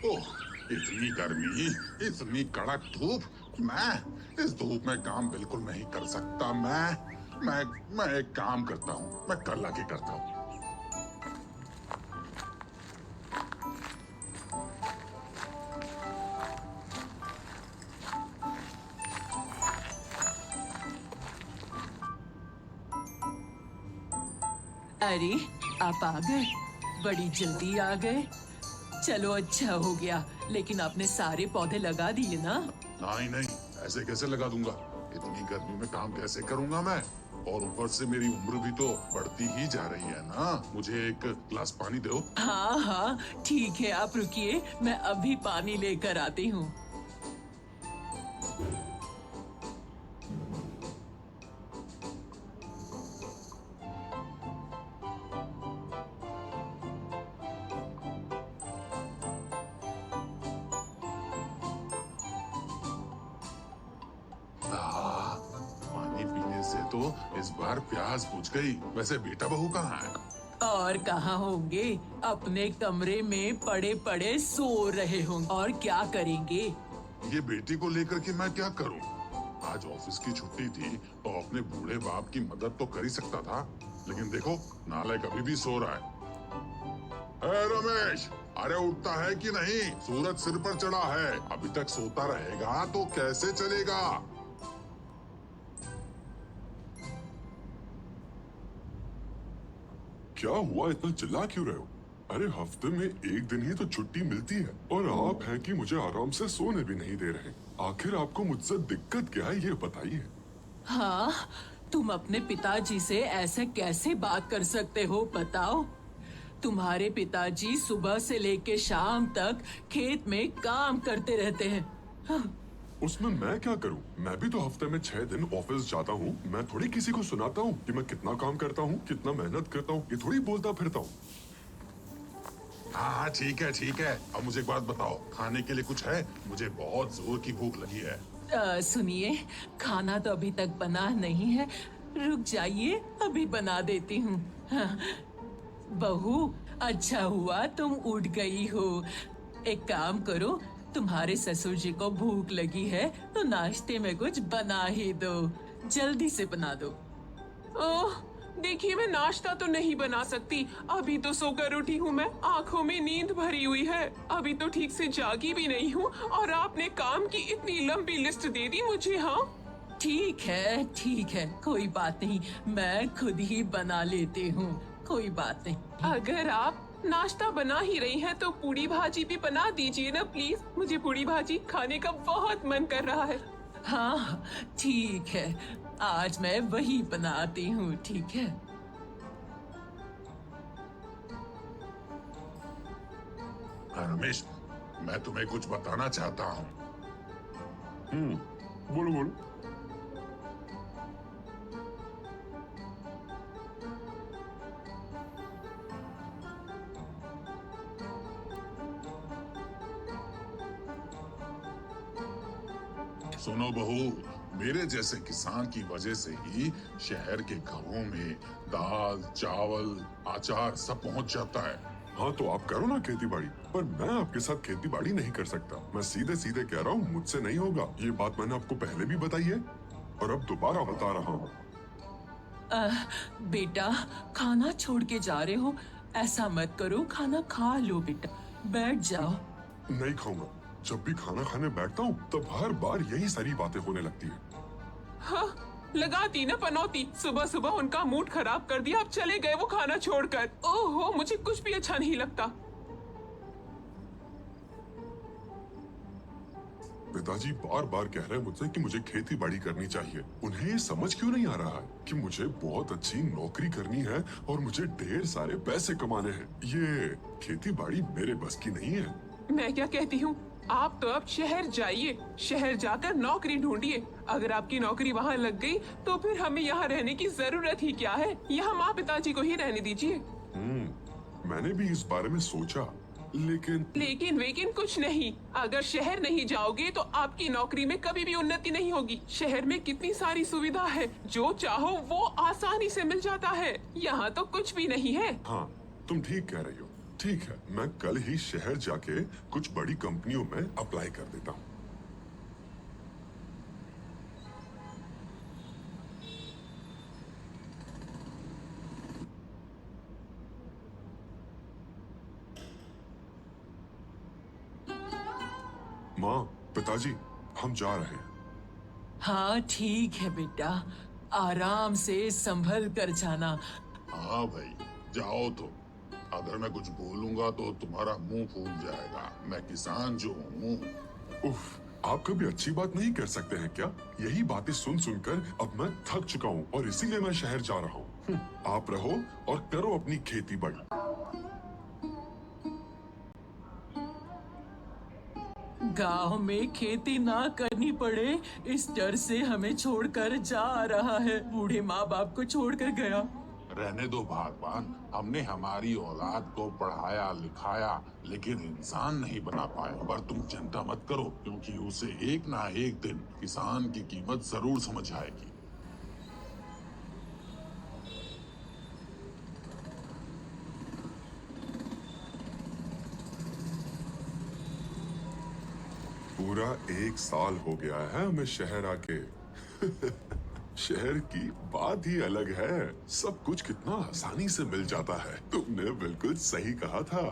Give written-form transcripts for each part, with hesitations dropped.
ओह, इतनी गर्मी, इतनी कड़क धूप। मैं इस धूप में काम बिल्कुल नहीं कर सकता। मैं एक काम करता हूँ, मैं कल आके करता हूँ। अरे, आप आ गए। बड़ी जल्दी आ गए। चलो अच्छा हो गया, लेकिन आपने सारे पौधे लगा दिए ना? नहीं नहीं, ऐसे कैसे लगा दूंगा? इतनी गर्मी में काम कैसे करूंगा मैं? और ऊपर से मेरी उम्र भी तो बढ़ती ही जा रही है ना। मुझे एक गिलास पानी दो। हाँ हाँ, ठीक है, आप रुकिए, मैं अभी पानी लेकर आती हूँ। पानी पीने से तो इस बार प्यास बुझ गई। वैसे बेटा बहू कहाँ है? और कहाँ होंगे? अपने कमरे में पड़े पड़े सो रहे होंगे। और क्या करेंगे? ये बेटी को लेकर के मैं क्या करूं? आज ऑफिस की छुट्टी थी तो अपने बूढ़े बाप की मदद तो कर ही सकता था, लेकिन देखो नालायक अभी भी सो रहा है। रमेश, अरे उठता है कि नहीं? सूरज सिर पर चढ़ा है, अभी तक सोता रहेगा तो कैसे चलेगा? क्या हुआ, इतना चिल्ला क्यों रहे हो? अरे हफ्ते में एक दिन ही तो छुट्टी मिलती है और आप हैं कि मुझे आराम से सोने भी नहीं दे रहे। आखिर आपको मुझसे दिक्कत क्या है, ये बताइए। हाँ, तुम अपने पिताजी से ऐसे कैसे बात कर सकते हो, बताओ? तुम्हारे पिताजी सुबह से लेके शाम तक खेत में काम करते रहते हैं। हाँ। उसमें मैं क्या करूं? मैं भी तो हफ्ते में 6 दिन ऑफिस जाता हूं। मैं थोड़ी किसी को सुनाता हूं कि मैं कितना काम करता हूं, कितना मेहनत करता हूं। ये थोड़ी बोलता फिरता हूं। हाँ ठीक है ठीक है। अब मुझे एक बात बताओ, खाने के लिए कुछ है? मुझे बहुत जोर की भूख लगी है। सुनिए, खाना तो अभी तक बना नहीं है। रुक जाइए, अभी बना देती हूँ। हाँ, बहू, अच्छा हुआ तुम उठ गई हो। एक काम करो, तुम्हारे ससुर जी को भूख लगी है तो नाश्ते में कुछ बना ही दो। जल्दी से बना दो। ओह, देखिए मैं नाश्ता तो नहीं बना सकती। अभी तो सोकर उठी हूँ मैं, आँखों में नींद भरी हुई है। अभी तो ठीक से जागी भी नहीं हूँ और आपने काम की इतनी लंबी लिस्ट दे दी मुझे। हाँ ठीक है, कोई बात नहीं, मैं खुद ही बना लेती हूँ। कोई बात नहीं। अगर आप नाश्ता बना ही रही हैं तो पूड़ी भाजी भी बना दीजिए ना प्लीज। मुझे पूड़ी भाजी खाने का बहुत मन कर रहा है। हाँ ठीक है, आज मैं वही बनाती हूँ, ठीक है? रमेश, मैं तुम्हें कुछ बताना चाहता हूँ। बोलो बोलो। सुनो बहू, मेरे जैसे किसान की वजह से ही शहर के घरों में दाल, चावल, अचार सब पहुंच जाता है। हाँ तो आप करो ना खेती बाड़ी, पर मैं आपके साथ खेती बाड़ी नहीं कर सकता। मैं सीधे सीधे कह रहा हूँ, मुझसे नहीं होगा। ये बात मैंने आपको पहले भी बताई है और अब दोबारा बता रहा हूँ। बेटा, खाना छोड़ के जा रहे हो? ऐसा मत करो, खाना खा लो बेटा, बैठ जाओ। नहीं खाऊंगा। जब भी खाना खाने बैठता हूँ तब हर बार यही सारी बातें होने लगती है। हाँ, लगाती ना पनौती। सुबह सुबह उनका मूड खराब कर दिया, अब चले गए वो खाना छोड़कर। ओहो, मुझे कुछ भी अच्छा नहीं लगता। पिताजी बार बार कह रहे हैं मुझसे कि मुझे खेती बाड़ी करनी चाहिए। उन्हें ये समझ क्यों नहीं आ रहा है कि मुझे बहुत अच्छी नौकरी करनी है और मुझे ढेर सारे पैसे कमाने हैं। ये खेती बाड़ी मेरे बस की नहीं है। मैं क्या कहती हूँ, आप तो अब शहर जाइए, शहर जाकर नौकरी ढूंढिए। अगर आपकी नौकरी वहाँ लग गई तो फिर हमें यहाँ रहने की जरूरत ही क्या है। यहाँ माँ पिताजी को ही रहने दीजिए। मैंने भी इस बारे में सोचा, लेकिन वेकिन कुछ नहीं। अगर शहर नहीं जाओगे तो आपकी नौकरी में कभी भी उन्नति नहीं होगी। शहर में कितनी सारी सुविधा है, जो चाहो वो आसानी से मिल जाता है। यहाँ तो कुछ भी नहीं है। हाँ तुम ठीक कह रही हो। ठीक है, मैं कल ही शहर जाके कुछ बड़ी कंपनियों में अप्लाई कर देता हूँ। माँ, पिताजी, हम जा रहे हैं। हाँ ठीक है बेटा, आराम से संभल कर जाना। हाँ भाई, जाओ तो। अगर मैं कुछ बोलूंगा तो तुम्हारा मुंह फूल जाएगा। मैं किसान जो हूँ। उफ, आप कभी अच्छी बात नहीं कर सकते हैं क्या? यही बातें सुन सुनकर अब मैं थक चुका हूँ और इसीलिए मैं शहर जा रहा हूँ। आप रहो और करो अपनी खेती बाड़ी। गांव में खेती ना करनी पड़े इस डर से हमें छोड़कर जा रहा है। बूढ़े माँ बाप को छोड़कर गया। रहने दो भगवान, हमने हमारी औलाद को पढ़ाया लिखाया लेकिन इंसान नहीं बना पाए। पर तुम चिंता मत करो, क्योंकि उसे एक ना एक दिन किसान की कीमत जरूर समझ आएगी। पूरा 1 साल हो गया है हमें शहर आके। शहर की बात ही अलग है। सब कुछ कितना आसानी से मिल जाता है। तुमने बिल्कुल सही कहा था।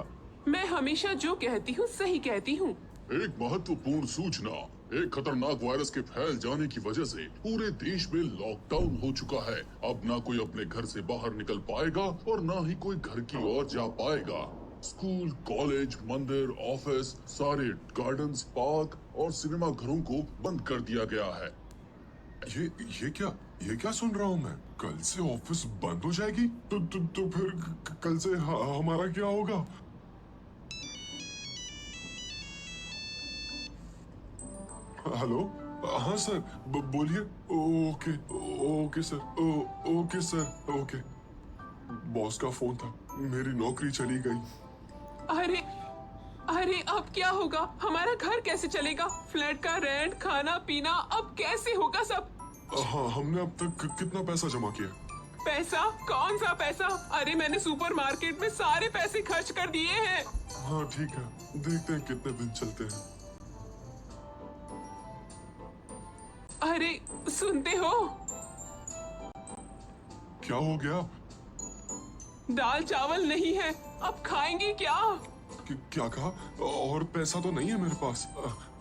मैं हमेशा जो कहती हूँ सही कहती हूँ। एक महत्वपूर्ण सूचना, एक खतरनाक वायरस के फैल जाने की वजह से पूरे देश में लॉकडाउन हो चुका है। अब ना कोई अपने घर से बाहर निकल पाएगा और ना ही कोई घर की ओर जा पाएगा। स्कूल, कॉलेज, मंदिर, ऑफिस, सारे गार्डन्स, पार्क और सिनेमा घरों को बंद कर दिया गया है। ये क्या सुन रहा हूँ मैं? कल से ऑफिस बंद हो जाएगी? तो फिर कल से हमारा क्या होगा? हेलो, हाँ सर, बोलिए। Okay okay sir, okay sir, okay. Boss का फोन था, मेरी नौकरी चली गई। अरे अरे, अब क्या होगा? हमारा घर कैसे चलेगा? फ्लैट का रेंट, खाना पीना, अब कैसे होगा सब? हाँ, हमने अब तक कितना पैसा जमा किया? पैसा? कौन सा पैसा? अरे मैंने सुपरमार्केट में सारे पैसे खर्च कर दिए हैं। हाँ ठीक है, देखते हैं कितने दिन चलते हैं। अरे सुनते हो? क्या हो गया? दाल चावल नहीं है, अब खाएंगे क्या? क्या कहा? और पैसा तो नहीं है मेरे पास।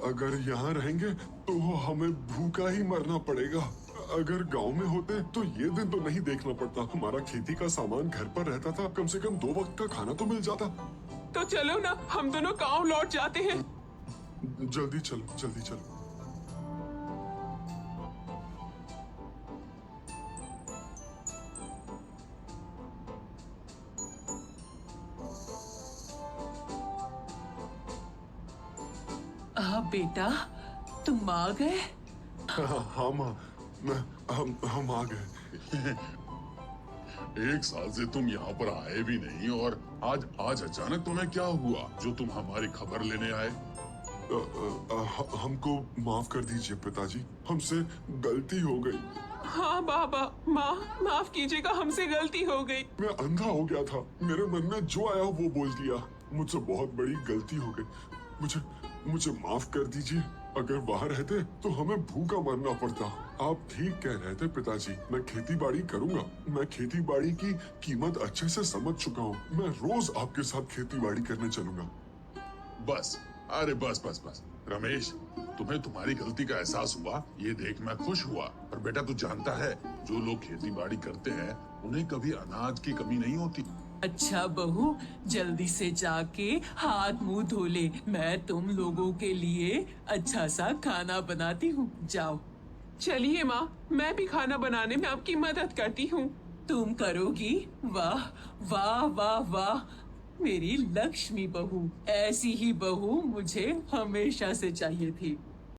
अगर यहाँ रहेंगे तो हमें भूखा ही मरना पड़ेगा। अगर गांव में होते तो ये दिन तो नहीं देखना पड़ता। हमारा खेती का सामान घर पर रहता था, कम से कम 2 वक्त का खाना तो मिल जाता। तो चलो ना, हम दोनों गांव लौट जाते हैं। जल्दी चलो, जल्दी चलो। बेटा, तुम आ गए? हाँ माँ, हम आ गए। 1 साल से तुम यहाँ पर आए भी नहीं और आज अचानक तुम्हें क्या हुआ जो तुम हमारी खबर लेने आए? हमको माफ कर दीजिए पिताजी, हमसे गलती हो गई। हाँ बाबा, माफ कीजिएगा, हमसे गलती हो गई। मैं अंधा हो गया था, मेरे मन में जो आया वो बोल दिया। मुझसे बहुत बड़ी गलती हो गई। मुझे माफ कर दीजिए। अगर वहाँ रहते तो हमें भूखा मरना पड़ता। आप ठीक कह रहे थे पिताजी, मैं खेती बाड़ी करूंगा। मैं खेती बाड़ी की कीमत अच्छे से समझ चुका हूँ। मैं रोज आपके साथ खेती बाड़ी करने चलूंगा। बस, अरे बस बस बस रमेश, तुम्हें तुम्हारी गलती का एहसास हुआ, ये देख मैं खुश हुआ। पर बेटा तू जानता है, जो लोग खेती बाड़ी करते हैं उन्हें कभी अनाज की कमी नहीं होती। अच्छा बहू, जल्दी से जाके हाथ मुंह धो ले। मैं तुम लोगों के लिए अच्छा सा खाना बनाती हूँ। जाओ। चलिए माँ, मैं भी खाना बनाने में आपकी मदद करती हूँ। तुम करोगी? वाह वाह वाह वाह, मेरी लक्ष्मी बहू। ऐसी ही बहू मुझे हमेशा से चाहिए थी।